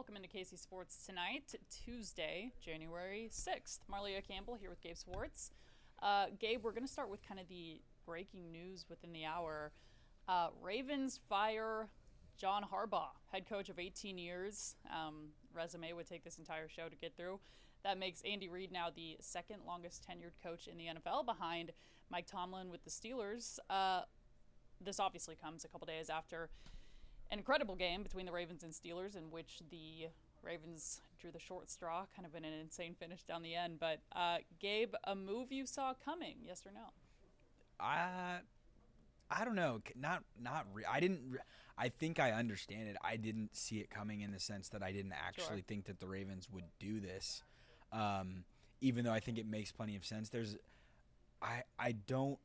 welcome into Casey Sports tonight, Tuesday, January 6th. Marlia Campbell here with Gabe Swartz. Gabe, we're going to start with kind of the breaking news within the hour. Ravens fire John Harbaugh, head coach of 18 years. Resume would take this entire show to get through. That makes Andy Reid now the second longest tenured coach in the NFL behind Mike Tomlin with the Steelers. This obviously comes a couple days after an incredible game between the Ravens and Steelers in which the Ravens drew the short straw, kind of an insane finish down the end. But Gabe, a move you saw coming, yes or no? I don't know. I didn't. I think I understand it. I didn't see it coming in the sense that I didn't actually think that the Ravens would do this. Even though I think it makes plenty of sense. I don't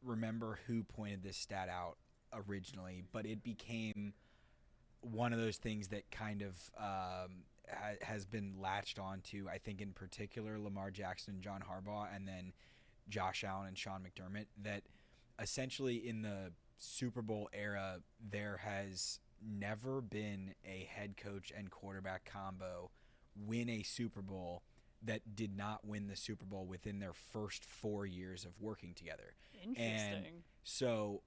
remember who pointed this stat out originally, but it became one of those things that kind of has been latched onto, I think in particular, Lamar Jackson and John Harbaugh, and then Josh Allen and Sean McDermott, that essentially in the Super Bowl era, there has never been a head coach and quarterback combo win a Super Bowl that did not win the Super Bowl within their first 4 years of working together. Interesting. And so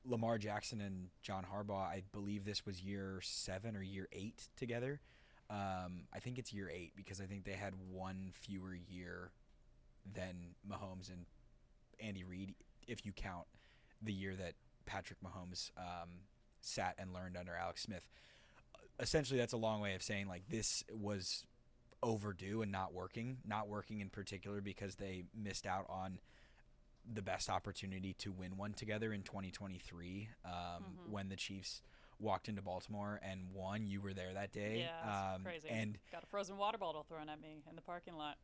Lamar Jackson and John Harbaugh, I believe this was year 7 or year 8 together. I think it's year 8 because I think they had one fewer year than Mahomes and Andy Reid, if you count the year that Patrick Mahomes sat and learned under Alex Smith. Essentially, that's a long way of saying like this was overdue and not working in particular because they missed out on the best opportunity to win one together in 2023 when the Chiefs walked into Baltimore and won. You were there that day. Yeah, it's crazy. And got a frozen water bottle thrown at me in the parking lot.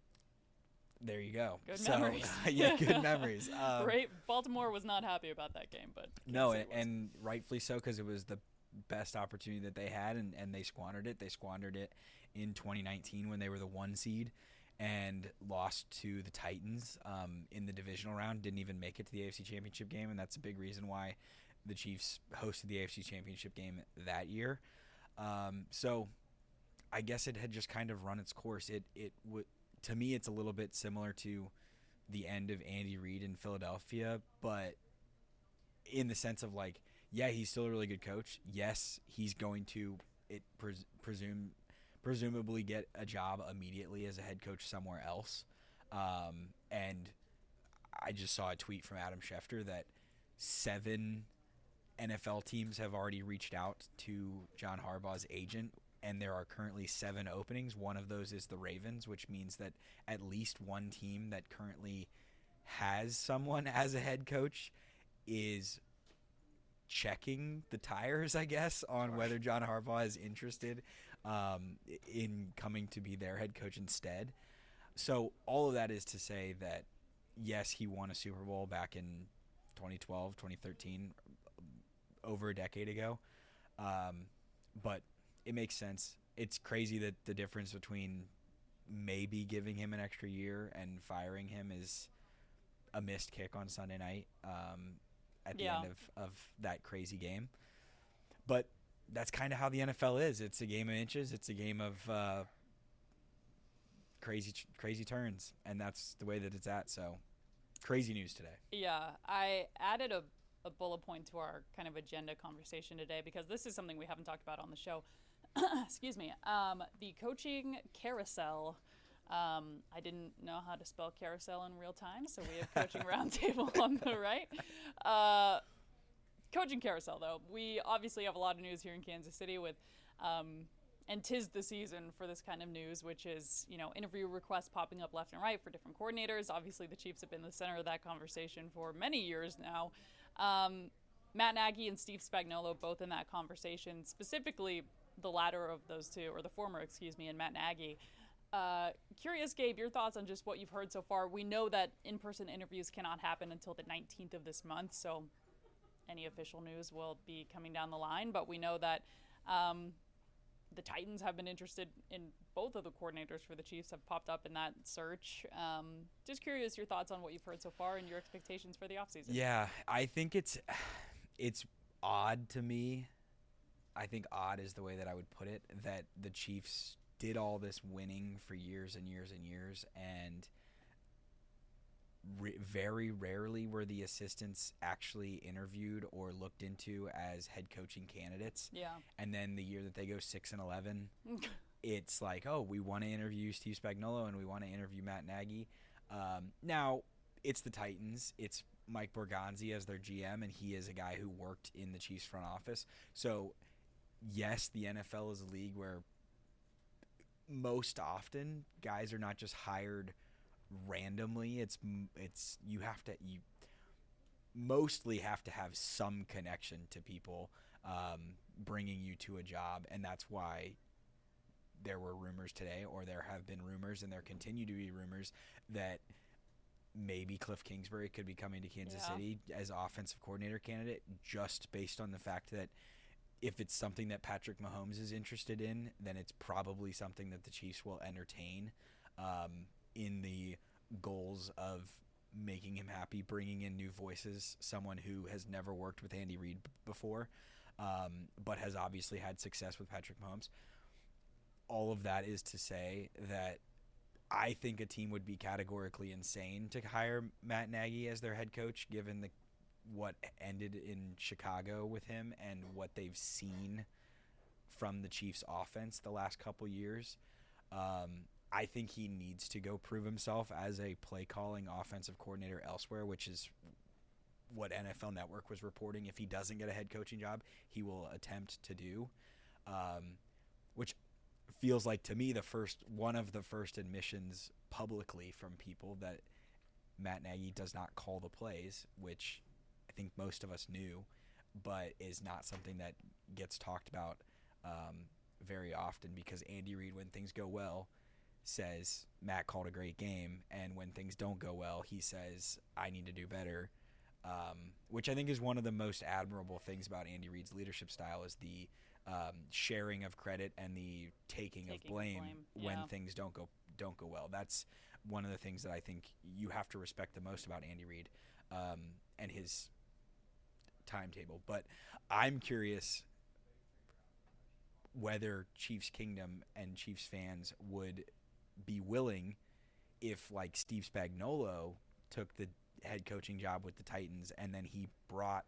There you go. Good memories. Yeah, good memories. Right. Baltimore was not happy about that game, but no, and rightfully so because it was the best opportunity that they had, and they squandered it. They squandered it in 2019 when they were the 1 seed and lost to the Titans in the divisional round, didn't even make it to the AFC Championship game, and that's a big reason why the Chiefs hosted the AFC Championship game that year. So I guess it had just kind of run its course. To me, it's a little bit similar to the end of Andy Reid in Philadelphia, but in the sense of like, yeah, he's still a really good coach. Yes, he's going to presumably get a job immediately as a head coach somewhere else. And I just saw a tweet from Adam Schefter that 7 NFL teams have already reached out to John Harbaugh's agent, and there are currently 7 openings. One of those is the Ravens, which means that at least one team that currently has someone as a head coach is checking the tires, I guess, on whether John Harbaugh is interested in coming to be their head coach instead. So all of that is to say that, yes, he won a Super Bowl back in 2012, 2013, over a decade ago. But it makes sense. It's crazy that the difference between maybe giving him an extra year and firing him is a missed kick on Sunday night at the end of that crazy game. But that's kind of how the NFL is. It's a game of inches. It's a game of crazy turns, and that's the way that it's at. So crazy news today. Yeah, I added a bullet point to our kind of agenda conversation today because this is something we haven't talked about on the show. Excuse me. The coaching carousel. I didn't know how to spell carousel in real time, so we have coaching roundtable on the right. Coaching carousel, though. We obviously have a lot of news here in Kansas City with, and 'tis the season for this kind of news, which is, interview requests popping up left and right for different coordinators. Obviously, the Chiefs have been the center of that conversation for many years now. Matt Nagy and Steve Spagnuolo both in that conversation, specifically the latter of those two, or the former, and Matt Nagy. Curious, Gabe, your thoughts on just what you've heard so far. We know that in-person interviews cannot happen until the 19th of this month, so any official news will be coming down the line. But we know that the Titans have been interested in both of the coordinators for the Chiefs, have popped up in that search. Just curious your thoughts on what you've heard so far and your expectations for the offseason. Yeah, I think it's odd to me I think odd is the way that I would put it, that the Chiefs did all this winning for years and years and years, and very rarely were the assistants actually interviewed or looked into as head coaching candidates. Yeah. And then the year that they go 6-11, it's like, oh, we want to interview Steve Spagnuolo and we want to interview Matt Nagy. Now, it's the Titans. It's Mike Borgonzi as their GM, and he is a guy who worked in the Chiefs front office. So, yes, the NFL is a league where most often guys are not just hired randomly. It's you mostly have to have some connection to people bringing you to a job, and that's why there were rumors today, or there have been rumors, and there continue to be rumors that maybe Cliff Kingsbury could be coming to Kansas City as offensive coordinator candidate, just based on the fact that if it's something that Patrick Mahomes is interested in, then it's probably something that the Chiefs will entertain in the goals of making him happy, bringing in new voices, someone who has never worked with Andy Reid before, but has obviously had success with Patrick Mahomes. All of that is to say that I think a team would be categorically insane to hire Matt Nagy as their head coach, given what ended in Chicago with him and what they've seen from the Chiefs' offense the last couple years. I think he needs to go prove himself as a play-calling offensive coordinator elsewhere, which is what NFL Network was reporting. If he doesn't get a head coaching job, he will attempt to do, which feels like to me one of the first admissions publicly from people that Matt Nagy does not call the plays, which I think most of us knew, but is not something that gets talked about very often, because Andy Reid, when things go well, says Matt called a great game, and when things don't go well, he says I need to do better, which I think is one of the most admirable things about Andy Reid's leadership style, is the sharing of credit and the taking of blame when things don't go well. That's one of the things that I think you have to respect the most about Andy Reid and his timetable. But I'm curious whether Chiefs Kingdom and Chiefs fans would be willing, if like Steve Spagnuolo took the head coaching job with the Titans and then he brought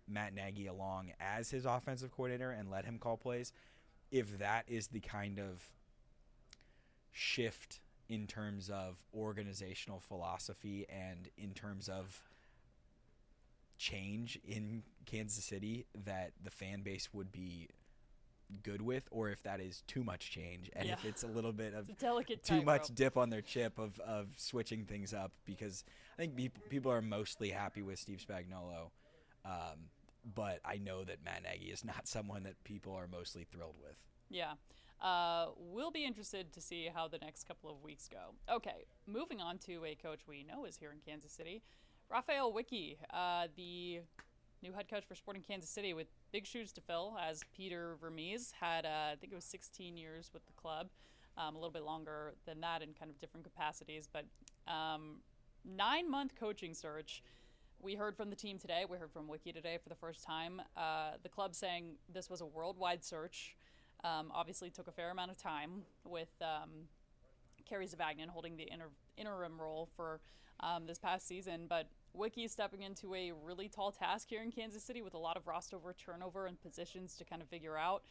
Matt Nagy along as his offensive coordinator and let him call plays, if that is the kind of shift in terms of organizational philosophy and in terms of change in Kansas City that the fan base would be good with, or if that is too much change, and if it's a little bit of too much dip on their chip of switching things up, because I think people are mostly happy with Steve Spagnuolo, but I know that Matt Nagy is not someone that people are mostly thrilled with. Yeah. We'll be interested to see how the next couple of weeks go. Okay, moving on to a coach we know is here in Kansas City, Raphael Wickey, the new head coach for Sporting Kansas City, with big shoes to fill, as Peter Vermees had, I think it was 16 years with the club, a little bit longer than that in kind of different capacities, but 9-month coaching search. We heard from the team today. We heard from Wickey today for the first time. The club saying this was a worldwide search. Obviously took a fair amount of time, with Kerry Zavagnin holding the interim role for this past season. But Wickey stepping into a really tall task here in Kansas City with a lot of roster turnover and positions to kind of figure out.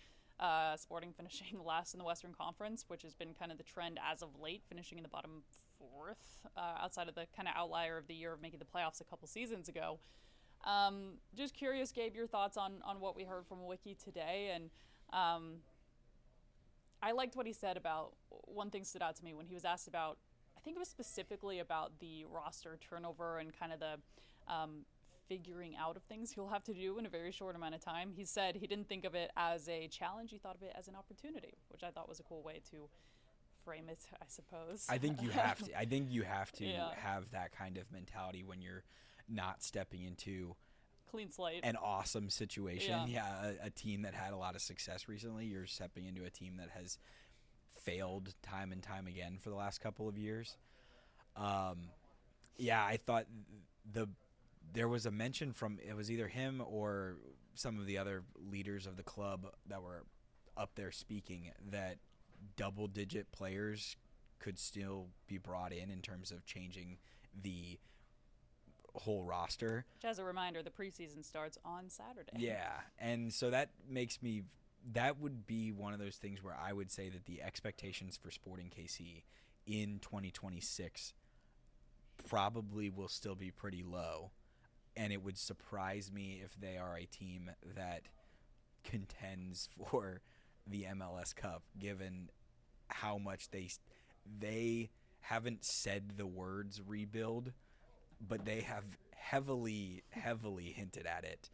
Sporting finishing last in the Western Conference, which has been kind of the trend as of late, finishing in the bottom fourth, outside of the kind of outlier of the year of making the playoffs a couple seasons ago. Just curious, Gabe, your thoughts on what we heard from Wickey today. And I liked what he said about, one thing stood out to me when he was asked about, I think it was specifically about the roster turnover and kind of the figuring out of things he'll have to do in a very short amount of time. He said he didn't think of it as a challenge. He thought of it as an opportunity, which I thought was a cool way to frame it, I suppose. I think you have to. I think you have to have that kind of mentality when you're not stepping into clean slate, an awesome situation. A team that had a lot of success recently. You're stepping into a team that has failed time and time again for the last couple of years. I thought there was a mention from, it was either him or some of the other leaders of the club that were up there speaking that double-digit players could still be brought in terms of changing the whole roster. Which, as a reminder, the preseason starts on Saturday. Yeah, and so that makes me – that would be one of those things where I would say that the expectations for Sporting KC in 2026 probably will still be pretty low, and it would surprise me if they are a team that contends for the MLS Cup, given how much they haven't said the words rebuild, but they have heavily hinted at it.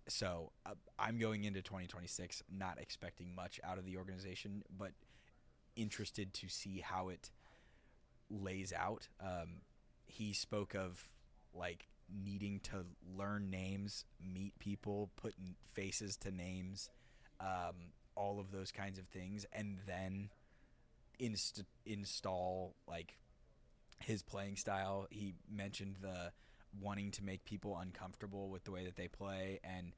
So I'm going into 2026 not expecting much out of the organization, but interested to see how it lays out. He spoke of like needing to learn names, meet people, put faces to names, all of those kinds of things, and then install like his playing style. He mentioned the wanting to make people uncomfortable with the way that they play, and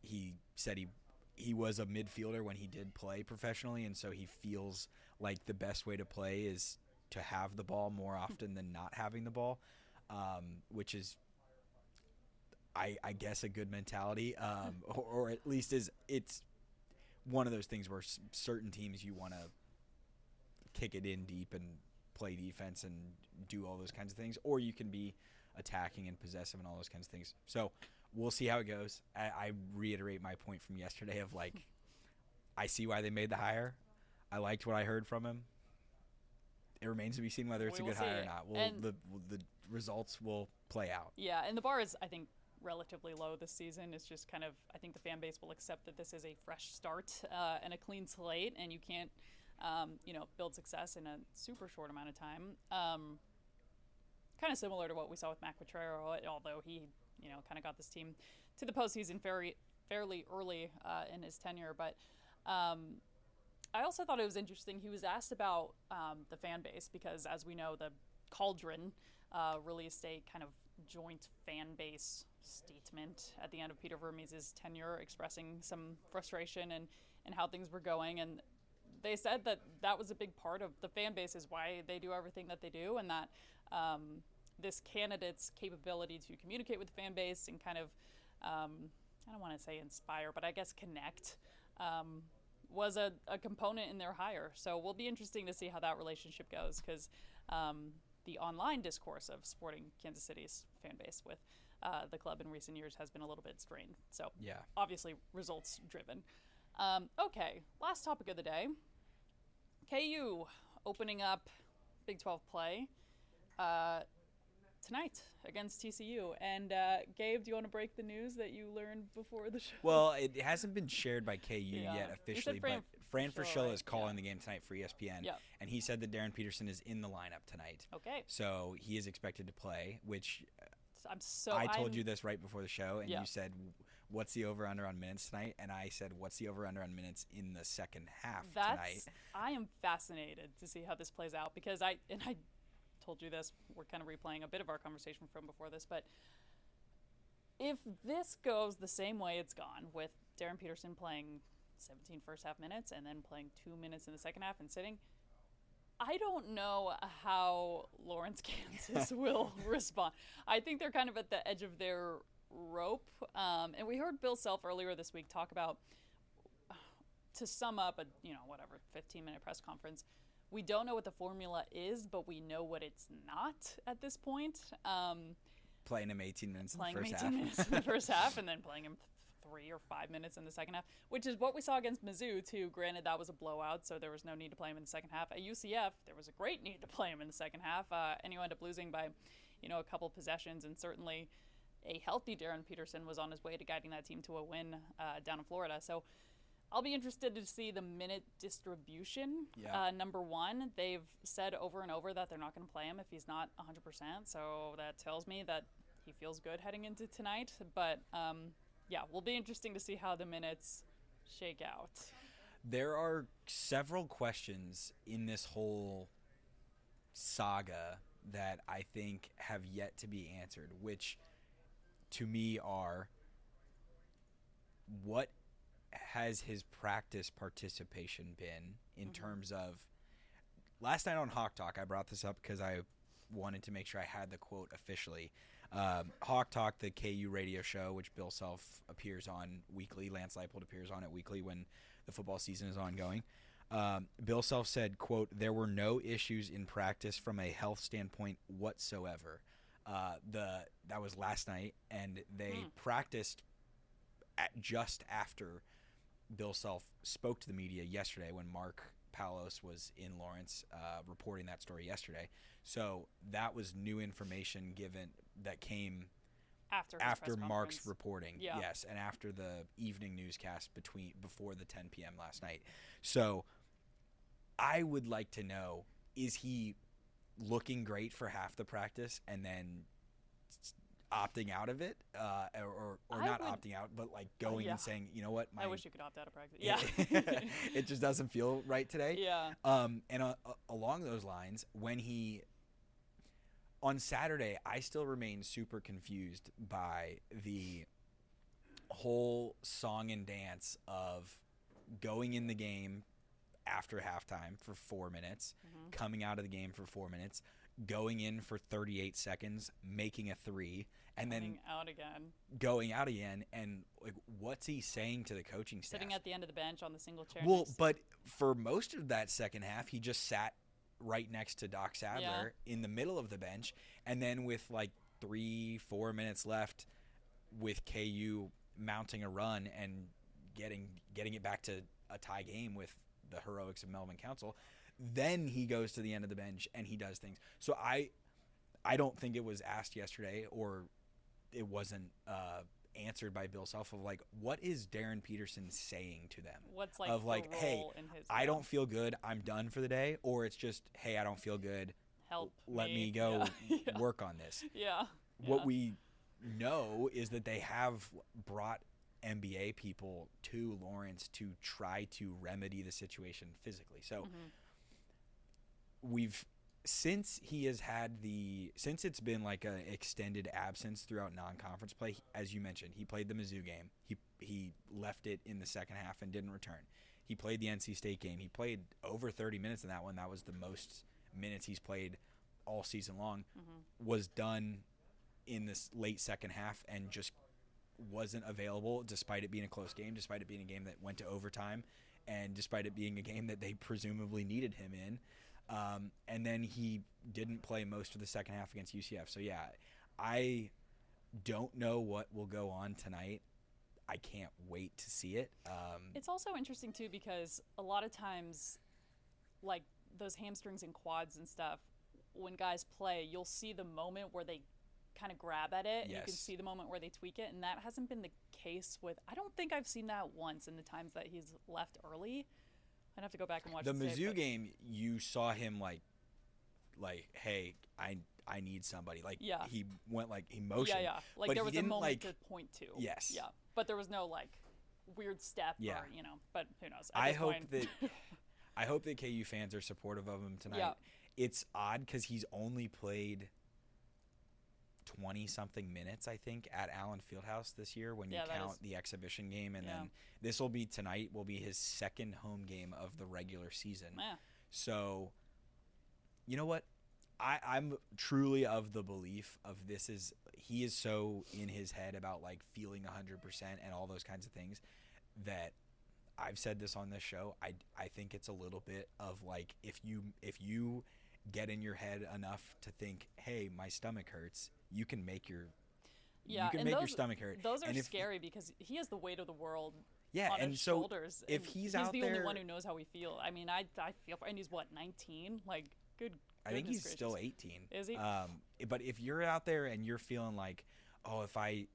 he said he was a midfielder when he did play professionally, and so he feels like the best way to play is to have the ball more often than not having the ball, which is I guess a good mentality, or at least it's one of those things where certain teams you want to kick it in deep and play defense and do all those kinds of things, or you can be attacking and possessive and all those kinds of things. So we'll see how it goes. I reiterate my point from yesterday of like, I see why they made the hire. I liked what I heard from him. It remains to be seen whether it's a good hire or not. The results will play out. Yeah, and the bar is, I think, relatively low this season. It's just kind of, I think the fan base will accept that this is a fresh start and a clean slate, and you can't, build success in a super short amount of time. Kind of similar to what we saw with Mac Petrero, although he, kind of got this team to the postseason fairly early in his tenure. But I also thought it was interesting. He was asked about the fan base because, as we know, the Cauldron released a kind of joint fan base statement at the end of Peter Vermes' tenure, expressing some frustration and how things were going. And they said that was a big part of the fan base, is why they do everything that they do, and that this candidate's capability to communicate with the fan base and kind of, I don't want to say inspire, but I guess connect, was a component in their hire. So we'll be interesting to see how that relationship goes, because the online discourse of Sporting Kansas City's fan base with the club in recent years has been a little bit strained. So yeah, obviously results driven. Okay, last topic of the day. KU opening up Big 12 play tonight against TCU. And Gabe, do you want to break the news that you learned before the show? Well, it hasn't been shared by KU yet officially, but Fran Fraschilla is calling the game tonight for ESPN. Yep. And he said that Darren Peterson is in the lineup tonight. Okay. So he is expected to play, which I told you this right before the show, and yeah. you said, what's the over-under on minutes tonight? And I said, what's the over-under on minutes in the second half tonight? I am fascinated to see how this plays out, because I told you this, we're kind of replaying a bit of our conversation from before this, but if this goes the same way it's gone, with Darren Peterson playing 17 first half minutes and then playing 2 minutes in the second half and sitting, I don't know how Lawrence, Kansas will respond. I think they're kind of at the edge of their rope. And we heard Bill Self earlier this week talk about, to sum up a 15-minute press conference, we don't know what the formula is, but we know what it's not at this point. Playing him 18 minutes in the first half. Playing him 18 minutes in the first half, and then playing him 3 or 5 minutes in the second half, which is what we saw against Mizzou, too. Granted, that was a blowout, so there was no need to play him in the second half. At UCF, there was a great need to play him in the second half, and you end up losing by, a couple possessions, and certainly a healthy Darren Peterson was on his way to guiding that team to a win down in Florida. So I'll be interested to see the minute distribution. Yeah. Number one, they've said over and over that they're not going to play him if he's not 100%. So that tells me that he feels good heading into tonight. But, will be interesting to see how the minutes shake out. There are several questions in this whole saga that I think have yet to be answered, which to me are, what has his practice participation been in terms of last night on Hawk Talk? I brought this up because I wanted to make sure I had the quote officially. Hawk Talk, the KU radio show, which Bill Self appears on weekly. Lance Leipold appears on it weekly when the football season is ongoing. Bill Self said, quote, "There were no issues in practice from a health standpoint whatsoever." That was last night, and they practiced just after Bill Self spoke to the media yesterday when Mark Palos was in Lawrence reporting that story yesterday. So that was new information that came after Mark's reporting. Yeah. Yes, and after the evening newscast before the 10 p.m. last night. So I would like to know, is he looking great for half the practice and then opting out of it, or not opting out, but like going and saying, you know what, I wish you could opt out of practice. Yeah. It just doesn't feel right today. Yeah. And along those lines, on Saturday, I still remain super confused by the whole song and dance of going in the game after halftime for 4 minutes, coming out of the game for 4 minutes, going in for 38 seconds, making a three, and then going out again. And like, what's he saying to the coaching staff? Sitting at the end of the bench on the single chair. Well, but for most of that second half, he just sat right next to Doc Sadler in the middle of the bench. And then with like 3-4 minutes left, with KU mounting a run and getting it back to a tie game with the heroics of Melvin Council, then he goes to the end of the bench and he does things. So I don't think it was asked yesterday, or it wasn't answered by Bill Self, of like, what is Darren Peterson saying to them? What's like of like, hey, I don't feel good, I'm done for the day, or it's just, hey, I don't feel good, help let me go work on this. What we know is that they have brought NBA people to Lawrence to try to remedy the situation physically. So since it's been like an extended absence throughout non-conference play, as you mentioned, he played the Mizzou game. He left it in the second half and didn't return. He played the NC State game. He played over 30 minutes in that one. That was the most minutes he's played all season long. Was done in this late second half and just wasn't available, despite it being a close game, despite it being a game that went to overtime, and despite it being a game that they presumably needed him in. And then he didn't play most of the second half against UCF. So, yeah, I don't know what will go on tonight. I can't wait to see it. It's also interesting, too, because a lot of times, like those hamstrings and quads and stuff, when guys play, you'll see the moment where they kind of grab at it, and you can see the moment where they tweak it, and that hasn't been the case with, I don't think I've seen that once in the times that he's left early. I'd have to go back and watch the Mizzou game. You saw him like, hey, I need somebody. Like, he went like he motioned. Like, but there was a moment like, to point to. Yes. Yeah, but there was no like weird step or But who knows? I hope that KU fans are supportive of him tonight. It's odd because he's only played 20-something minutes, I think, at Allen Fieldhouse this year when you count the exhibition game. And then this will be his second home game of the regular season. So, you know what? I'm truly of the belief of he is so in his head about like feeling 100% and all those kinds of things that I've said this on this show. I think it's a little bit of like, if you get in your head enough to think, hey, my stomach hurts, you can make your your stomach hurt. Those are scary because he has the weight of the world on and his so shoulders. If he's out there, the only one who knows how we feel. I mean, I feel, and he's what, 19? Like, good. I think he's still 18. Is he? But if you're out there and you're feeling like, oh, if I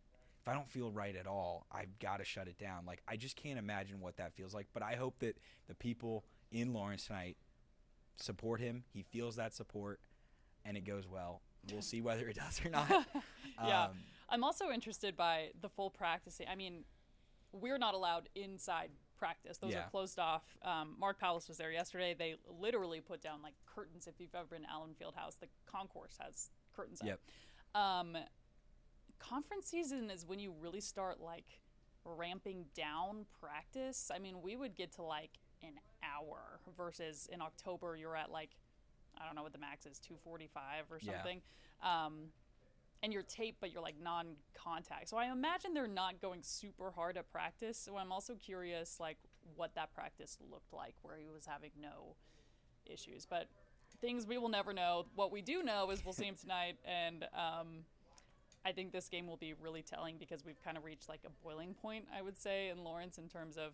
don't feel right at all, I've got to shut it down. Like, I just can't imagine what that feels like. But I hope that the people in Lawrence tonight support him. He feels that support, and it goes well. We'll see whether it does or not. I'm also interested by the full practicing. I mean, we're not allowed inside practice. Those are closed off. Mark Palos was there yesterday. They literally put down like curtains. If you've ever been to Allen Fieldhouse, the concourse has curtains up. Conference season is when you really start like ramping down practice. I mean, we would get to like an hour versus in October you're at like, I don't know what the max is, 245 or something. And you're taped, but you're like non-contact. So I imagine they're not going super hard at practice. So I'm also curious like what that practice looked like where he was having no issues. But things we will never know. What we do know is we'll see him tonight, and I think this game will be really telling because we've kind of reached like a boiling point, I would say, in Lawrence in terms of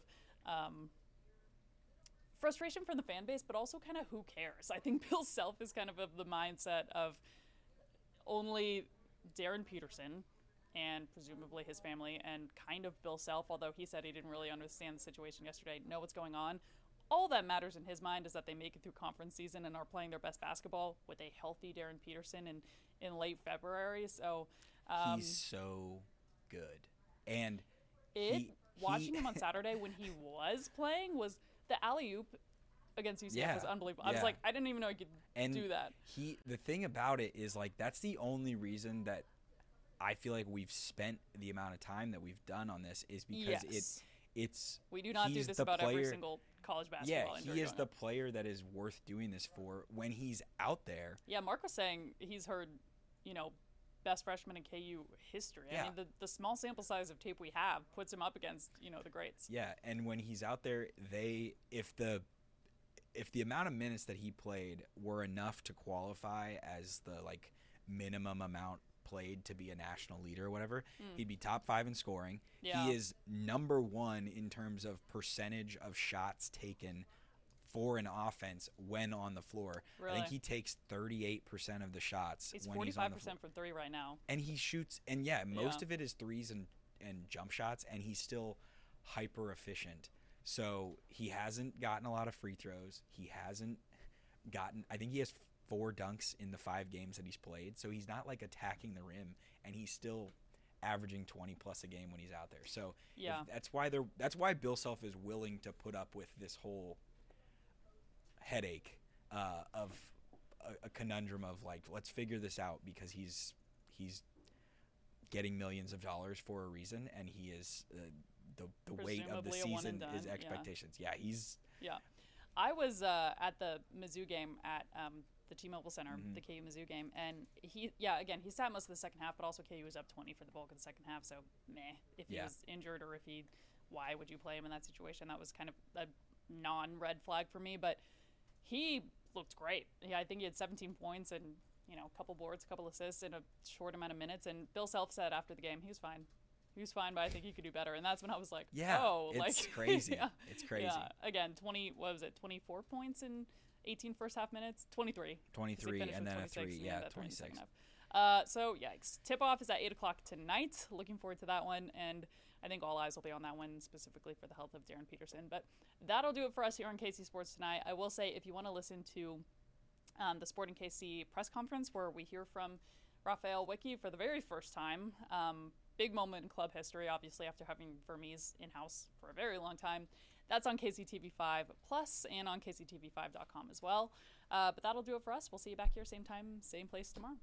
frustration from the fan base, but also kind of who cares. I think Bill Self is kind of the mindset of only Darren Peterson and presumably his family and kind of Bill Self, although he said he didn't really understand the situation yesterday, know what's going on. All that matters in his mind is that they make it through conference season and are playing their best basketball with a healthy Darren Peterson in late February. So he's so good. And watching him on Saturday when he was playing was the alley-oop against UCF was unbelievable. I was like, I didn't even know he could do that. The thing about it is like that's the only reason that I feel like we've spent the amount of time that we've done on this is because it's we do not do this about every single college basketball. Yeah, he is the player that is worth doing this for when he's out there. Yeah, Mark was saying he's heard, best freshman in KU history. Yeah. I mean, the small sample size of tape we have puts him up against, the greats. Yeah, and when he's out there, if the amount of minutes that he played were enough to qualify as the like minimum amount played to be a national leader or whatever, he'd be top 5 in scoring. Yeah. He is number 1 in terms of percentage of shots taken for an offense when on the floor. Really? I think he takes 38% of the shots when he's on the floor. 45% from 3 right now. And he shoots, and most of it is threes and jump shots, and he's still hyper efficient. So he hasn't gotten a lot of free throws. He hasn't gotten, I think he has 4 dunks in the 5 games that he's played. So he's not like attacking the rim, and he's still averaging 20 plus a game when he's out there. So that's why Bill Self is willing to put up with this whole headache of a conundrum of like, let's figure this out because he's getting millions of dollars for a reason, and he is the weight of the season is expectations. Yeah. I was at the Mizzou game at the T-Mobile Center, the KU Mizzou game, and he sat most of the second half, but also KU was up 20 for the bulk of the second half, so if he was injured or why would you play him in that situation? That was kind of a non-red flag for me, but he looked great. I think he had 17 points and a couple boards, a couple assists in a short amount of minutes, and Bill Self said after the game he was fine. He was fine, but I think he could do better. And that's when I was like, it's crazy. It's crazy. Yeah. Again, 24 points in 18 first half minutes? 23. 23, and then a 3. Yeah, 26. So, yikes. Tip-off is at 8 o'clock tonight. Looking forward to that one. And I think all eyes will be on that one, specifically for the health of Darren Peterson. But that'll do it for us here on KC Sports tonight. I will say, if you want to listen to the Sporting KC press conference where we hear from Raphael Wicki for the very first time, big moment in club history, obviously, after having Vermees in-house for a very long time. That's on KCTV5 Plus and on KCTV5.com as well. But that'll do it for us. We'll see you back here same time, same place tomorrow.